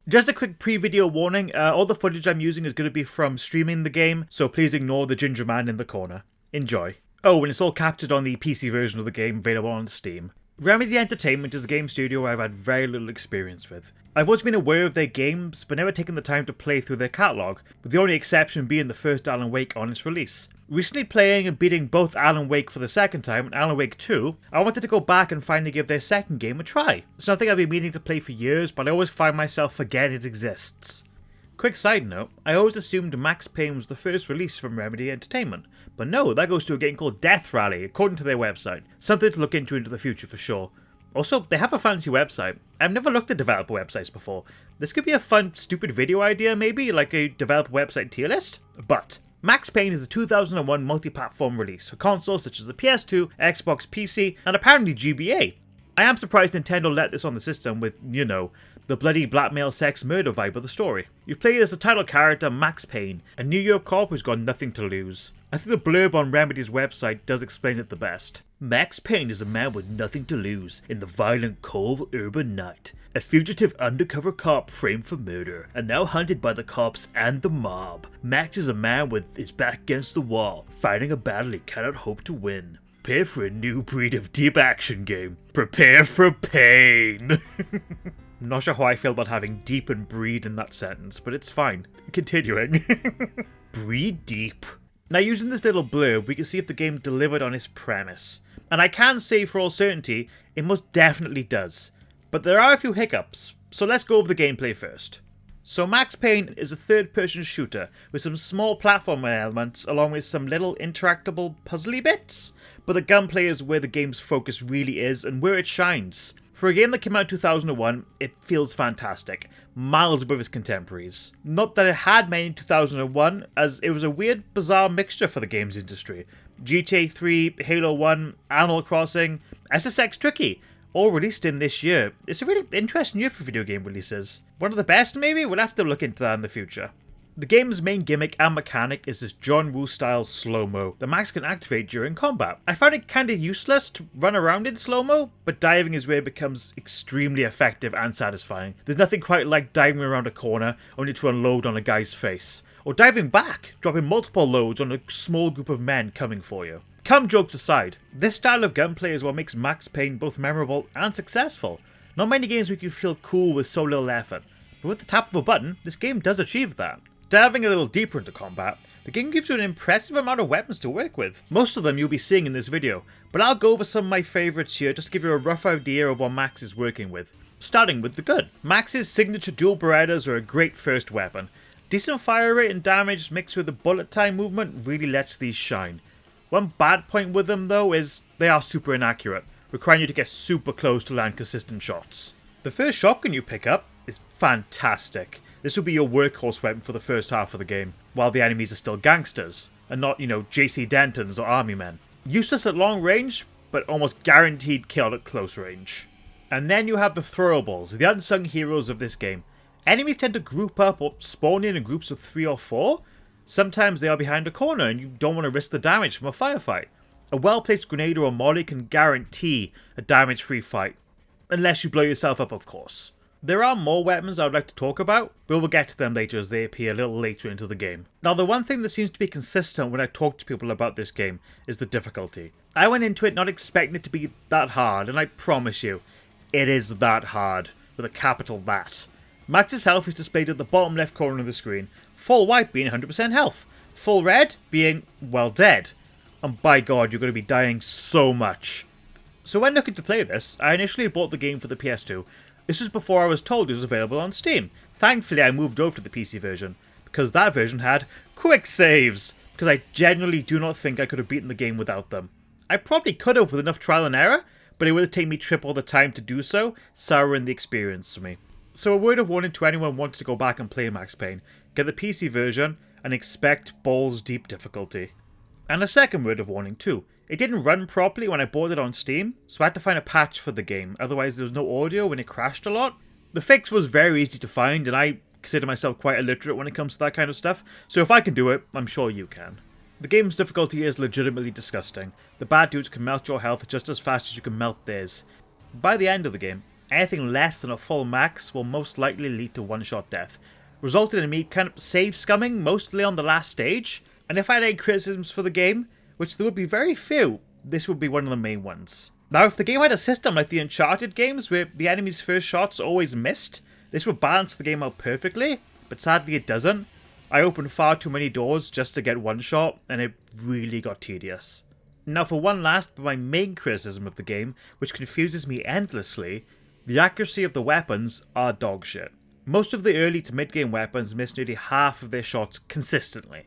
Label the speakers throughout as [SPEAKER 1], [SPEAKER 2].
[SPEAKER 1] Just a quick pre-video warning, all the footage I'm using is going to be from streaming the game, so please ignore the ginger man in the corner. Enjoy. Oh, and it's all captured on the PC version of the game available on Steam. Remedy Entertainment is a game studio I've had very little experience with. I've always been aware of their games, but never taken the time to play through their catalogue, with the only exception being the first Alan Wake on its release. Recently playing and beating both Alan Wake for the second time and Alan Wake 2, I wanted to go back and finally give their second game a try. It's something I've been meaning to play for years, but I always find myself forgetting it exists. Quick side note, I always assumed Max Payne was the first release from Remedy Entertainment, but no, that goes to a game called Death Rally, according to their website. Something to look into the future for sure. Also, they have a fancy website. I've never looked at developer websites before. This could be a fun, stupid video idea maybe, like a developer website tier list? But Max Payne is a 2001 multi-platform release for consoles such as the PS2, Xbox, PC, and apparently GBA. I am surprised Nintendo let this on the system with, you know, the bloody blackmail sex murder vibe of the story. You play as the title character Max Payne, a New York cop who's got nothing to lose. I think the blurb on Remedy's website does explain it the best. Max Payne is a man with nothing to lose in the violent, cold urban night. A fugitive undercover cop framed for murder, and now hunted by the cops and the mob. Max is a man with his back against the wall, fighting a battle he cannot hope to win. Prepare for a new breed of deep action game. Prepare for pain! I'm not sure how I feel about having deep and breed in that sentence, but it's fine. Continuing. Breed deep. Now, using this little blurb, we can see if the game delivered on its premise. And I can say for all certainty, it most definitely does. But there are a few hiccups, so let's go over the gameplay first. So Max Payne is a third-person shooter with some small platforming elements along with some little interactable puzzly bits, but the gunplay is where the game's focus really is and where it shines. For a game that came out in 2001, it feels fantastic, miles above its contemporaries. Not that it had many in 2001, as it was a weird, bizarre mixture for the games industry. GTA 3, Halo 1, Animal Crossing, SSX Tricky, all released in this year. It's a really interesting year for video game releases. One of the best maybe? We'll have to look into that in the future. The game's main gimmick and mechanic is this John Woo style slow-mo that Max can activate during combat. I found it kinda useless to run around in slow-mo, but diving is where it becomes extremely effective and satisfying. There's nothing quite like diving around a corner only to unload on a guy's face. Or diving back, dropping multiple loads on a small group of men coming for you. Come jokes aside, this style of gunplay is what makes Max Payne both memorable and successful. Not many games make you feel cool with so little effort, but with the tap of a button, this game does achieve that. Diving a little deeper into combat, the game gives you an impressive amount of weapons to work with. Most of them you'll be seeing in this video, but I'll go over some of my favourites here just to give you a rough idea of what Max is working with. Starting with the good. Max's signature dual Berettas are a great first weapon. Decent fire rate and damage mixed with the bullet time movement really lets these shine. One bad point with them though is they are super inaccurate, requiring you to get super close to land consistent shots. The first shotgun you pick up is fantastic. This will be your workhorse weapon for the first half of the game, while the enemies are still gangsters, and not, you know, JC Dentons or army men. Useless at long range, but almost guaranteed kill at close range. And then you have the throwables, the unsung heroes of this game. Enemies tend to group up or spawn in groups of 3 or 4. Sometimes they are behind a corner and you don't want to risk the damage from a firefight. A well-placed grenade or a molly can guarantee a damage-free fight, unless you blow yourself up, of course. There are more weapons I would like to talk about, but we'll get to them later as they appear a little later into the game. Now, the one thing that seems to be consistent when I talk to people about this game is the difficulty. I went into it not expecting it to be that hard, and I promise you, it is that hard, with a capital that. Max's health is displayed at the bottom left corner of the screen, full white being 100% health, full red being, well, dead. And by God, you're going to be dying so much. So when looking to play this, I initially bought the game for the PS2. This was before I was told it was available on Steam. Thankfully, I moved over to the PC version, because that version had quick saves, because I genuinely do not think I could have beaten the game without them. I probably could have with enough trial and error, but it would have taken me triple the time to do so, souring the experience for me. So a word of warning to anyone wanting to go back and play Max Payne, get the PC version and expect balls deep difficulty. And a second word of warning too. It didn't run properly when I bought it on Steam, so I had to find a patch for the game, otherwise there was no audio when it crashed a lot. The fix was very easy to find, and I consider myself quite illiterate when it comes to that kind of stuff, so if I can do it, I'm sure you can. The game's difficulty is legitimately disgusting. The bad dudes can melt your health just as fast as you can melt theirs. By the end of the game, Anything less than a full max will most likely lead to one-shot death, resulting in me kind of save scumming mostly on the last stage, and if I had any criticisms for the game, which there would be very few, this would be one of the main ones. Now, if the game had a system like the Uncharted games where the enemy's first shots always missed, this would balance the game out perfectly, but sadly it doesn't. I opened far too many doors just to get one shot, and it really got tedious. Now for one last but my main criticism of the game, which confuses me endlessly, the accuracy of the weapons are dog shit. Most of the early to mid game weapons miss nearly half of their shots consistently.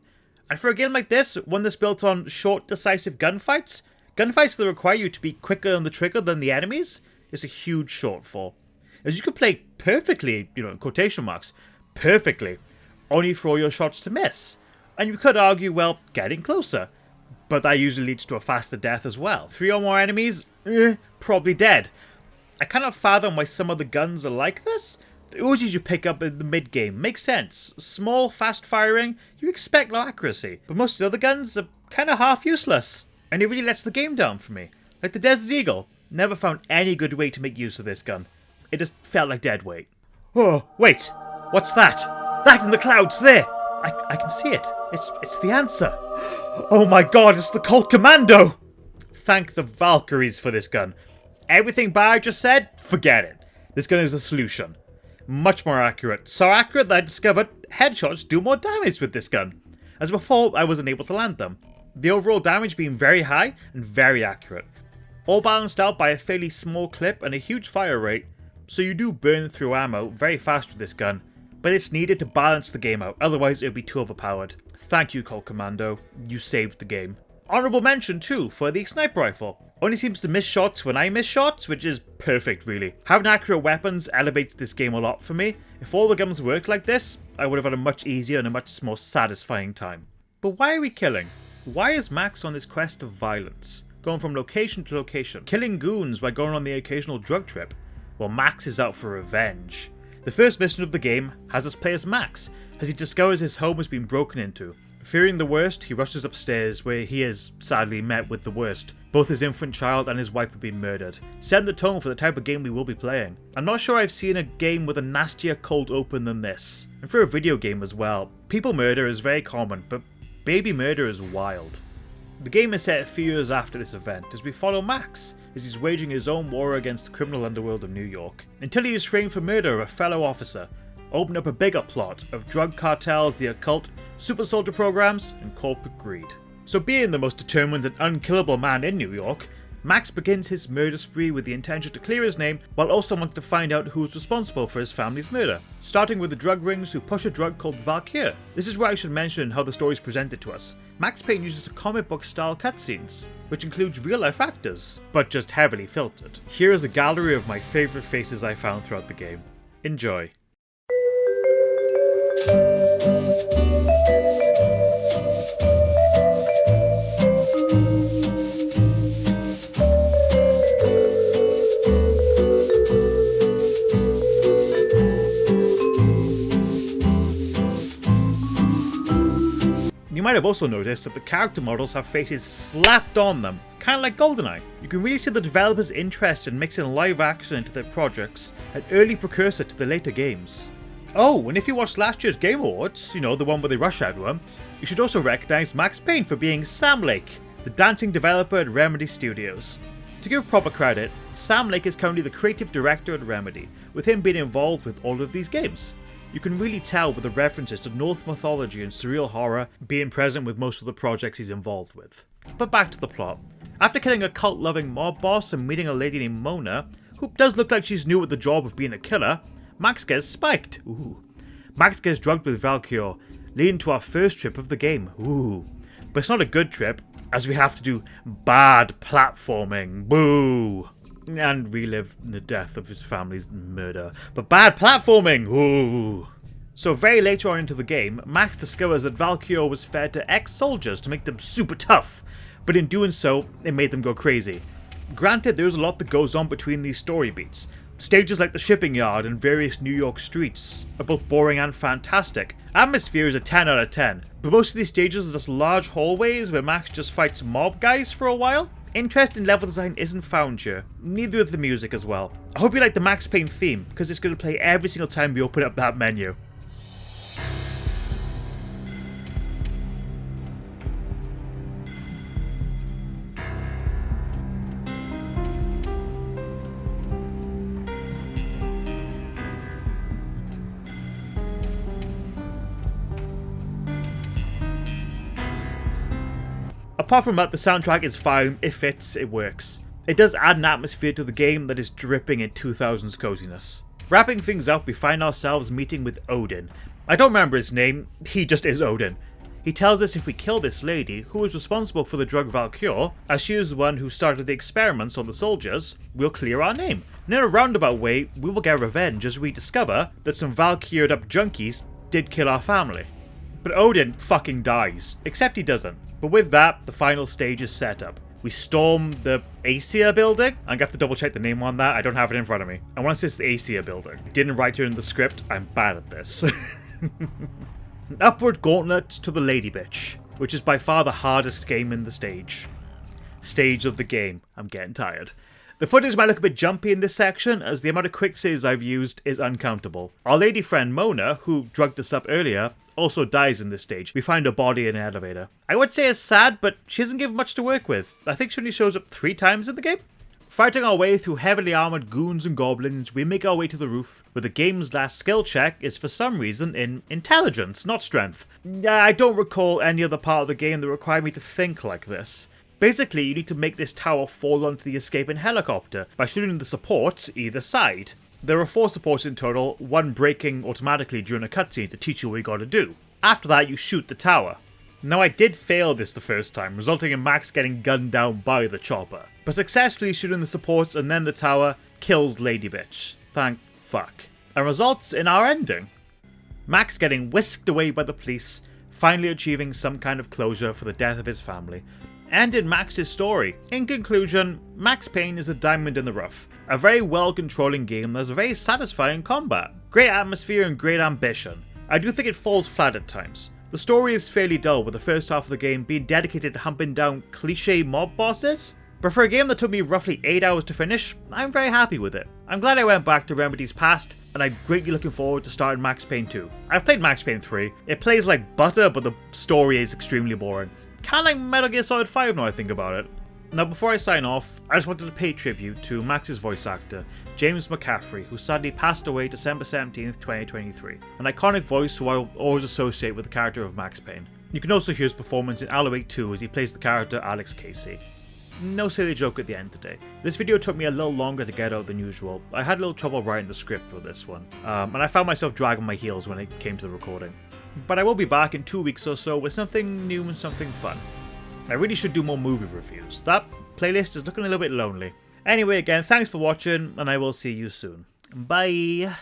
[SPEAKER 1] And for a game like this, one that's built on short decisive gunfights that require you to be quicker on the trigger than the enemies, is a huge shortfall. As you could play perfectly, in quotation marks, perfectly, only for all your shots to miss. And you could argue, well, getting closer. But that usually leads to a faster death as well. 3 or more enemies? Probably dead. I cannot fathom why some of the guns are like this. The Uzis you pick up in the mid-game makes sense. Small, fast firing, you expect low accuracy. But most of the other guns are kind of half useless. And it really lets the game down for me. Like the Desert Eagle. Never found any good way to make use of this gun. It just felt like dead weight. Oh, wait. What's that? That in the clouds there. I can see it. It's the answer. Oh my god, it's the Colt Commando! Thank the Valkyries for this gun. Everything Barry just said, forget it. This gun is a solution. Much more accurate. So accurate that I discovered headshots do more damage with this gun. As before, I wasn't able to land them. The overall damage being very high and very accurate. All balanced out by a fairly small clip and a huge fire rate, so you do burn through ammo very fast with this gun. But it's needed to balance the game out, otherwise it would be too overpowered. Thank you, Colt Commando. You saved the game. Honourable mention too for the sniper rifle. Only seems to miss shots when I miss shots, which is perfect really. Having accurate weapons elevates this game a lot for me. If all the guns worked like this, I would have had a much easier and a much more satisfying time. But why are we killing? Why is Max on this quest of violence? Going from location to location, killing goons by going on the occasional drug trip? Well, Max is out for revenge. The first mission of the game has us play as Max, as he discovers his home has been broken into. Fearing the worst, he rushes upstairs, where he is sadly met with the worst. Both his infant child and his wife have been murdered, setting the tone for the type of game we will be playing. I'm not sure I've seen a game with a nastier cold open than this, and for a video game as well. People murder is very common, but baby murder is wild. The game is set a few years after this event, as we follow Max, as he's waging his own war against the criminal underworld of New York, until he is framed for murder of a fellow officer, opening up a bigger plot of drug cartels, the occult, super soldier programs, and corporate greed. So being the most determined and unkillable man in New York, Max begins his murder spree with the intention to clear his name, while also wanting to find out who is responsible for his family's murder, starting with the drug rings who push a drug called Valkyr. This is where I should mention how the story is presented to us. Max Payne uses comic book style cutscenes, which includes real life actors, but just heavily filtered. Here is a gallery of my favourite faces I found throughout the game. Enjoy. You might have also noticed that the character models have faces slapped on them, kind of like GoldenEye. You can really see the developers' interest in mixing live action into their projects, an early precursor to the later games. Oh, and if you watched last year's Game Awards, the one where they rush everyone, you should also recognise Max Payne for being Sam Lake, the dancing developer at Remedy Studios. To give proper credit, Sam Lake is currently the creative director at Remedy, with him being involved with all of these games. You can really tell with the references to Norse mythology and surreal horror being present with most of the projects he's involved with. But back to the plot. After killing a cult-loving mob boss and meeting a lady named Mona, who does look like she's new at the job of being a killer, Max gets spiked. Ooh. Max gets drugged with Valkyr, leading to our first trip of the game. Ooh. But it's not a good trip, as we have to do bad platforming. Boo! And relive the death of his family's murder. But bad platforming! Ooh! So very later on into the game, Max discovers that Valkyr was fed to ex-soldiers to make them super tough, but in doing so, it made them go crazy. Granted, there's a lot that goes on between these story beats. Stages like the shipping yard and various New York streets are both boring and fantastic. Atmosphere is a 10 out of 10, but most of these stages are just large hallways where Max just fights mob guys for a while. Interest in level design isn't found here, neither is the music as well. I hope you like the Max Payne theme, because it's going to play every single time we open up that menu. Apart from that, the soundtrack is fine, it fits, it works. It does add an atmosphere to the game that is dripping in 2000s coziness. Wrapping things up, we find ourselves meeting with Odin. I don't remember his name, he just is Odin. He tells us if we kill this lady, who is responsible for the drug Valkyr, as she is the one who started the experiments on the soldiers, we'll clear our name. And in a roundabout way, we will get revenge as we discover that some Valkyred up junkies did kill our family. But Odin fucking dies, except he doesn't. But with that, the final stage is set up. We storm the Asia building. I'm gonna have to double check the name on that. I don't have it in front of me. I want to say it's the Asia building. I didn't write it in the script. I'm bad at this. An upward gauntlet to the lady bitch, which is by far the hardest game in the stage. Stage of the game. I'm getting tired. The footage might look a bit jumpy in this section, as the amount of quick saves I've used is uncountable. Our lady friend Mona, who drugged us up earlier, also dies in this stage. We find her body in an elevator. I would say it's sad, but she doesn't give much to work with. I think she only shows up 3 times in the game. Fighting our way through heavily armoured goons and goblins, we make our way to the roof, where the game's last skill check is for some reason in intelligence, not strength. I don't recall any other part of the game that required me to think like this. Basically, you need to make this tower fall onto the escaping helicopter by shooting the supports either side. There are 4 supports in total, 1 breaking automatically during a cutscene to teach you what you gotta do. After that, you shoot the tower. Now, I did fail this the first time, resulting in Max getting gunned down by the chopper. But successfully shooting the supports and then the tower kills Lady Bitch. Thank fuck. And results in our ending. Max getting whisked away by the police, finally achieving some kind of closure for the death of his family. And in Max's story. In conclusion, Max Payne is a diamond in the rough. A very well-controlling game that has a very satisfying combat. Great atmosphere and great ambition. I do think it falls flat at times. The story is fairly dull, with the first half of the game being dedicated to humping down cliché mob bosses. But for a game that took me roughly 8 hours to finish, I'm very happy with it. I'm glad I went back to Remedy's past, and I'm greatly looking forward to starting Max Payne 2. I've played Max Payne 3. It plays like butter, but the story is extremely boring. Kinda like Metal Gear Solid 5 now I think about it. Now before I sign off, I just wanted to pay tribute to Max's voice actor, James McCaffrey, who sadly passed away December 17th, 2023. An iconic voice who I will always associate with the character of Max Payne. You can also hear his performance in Alan Wake 2 as he plays the character Alex Casey. No silly joke at the end today. This video took me a little longer to get out than usual. I had a little trouble writing the script for this one, and I found myself dragging my heels when it came to the recording. But I will be back in 2 weeks or so with something new and something fun. I really should do more movie reviews. That playlist is looking a little bit lonely. Anyway, again, thanks for watching, and I will see you soon. Bye!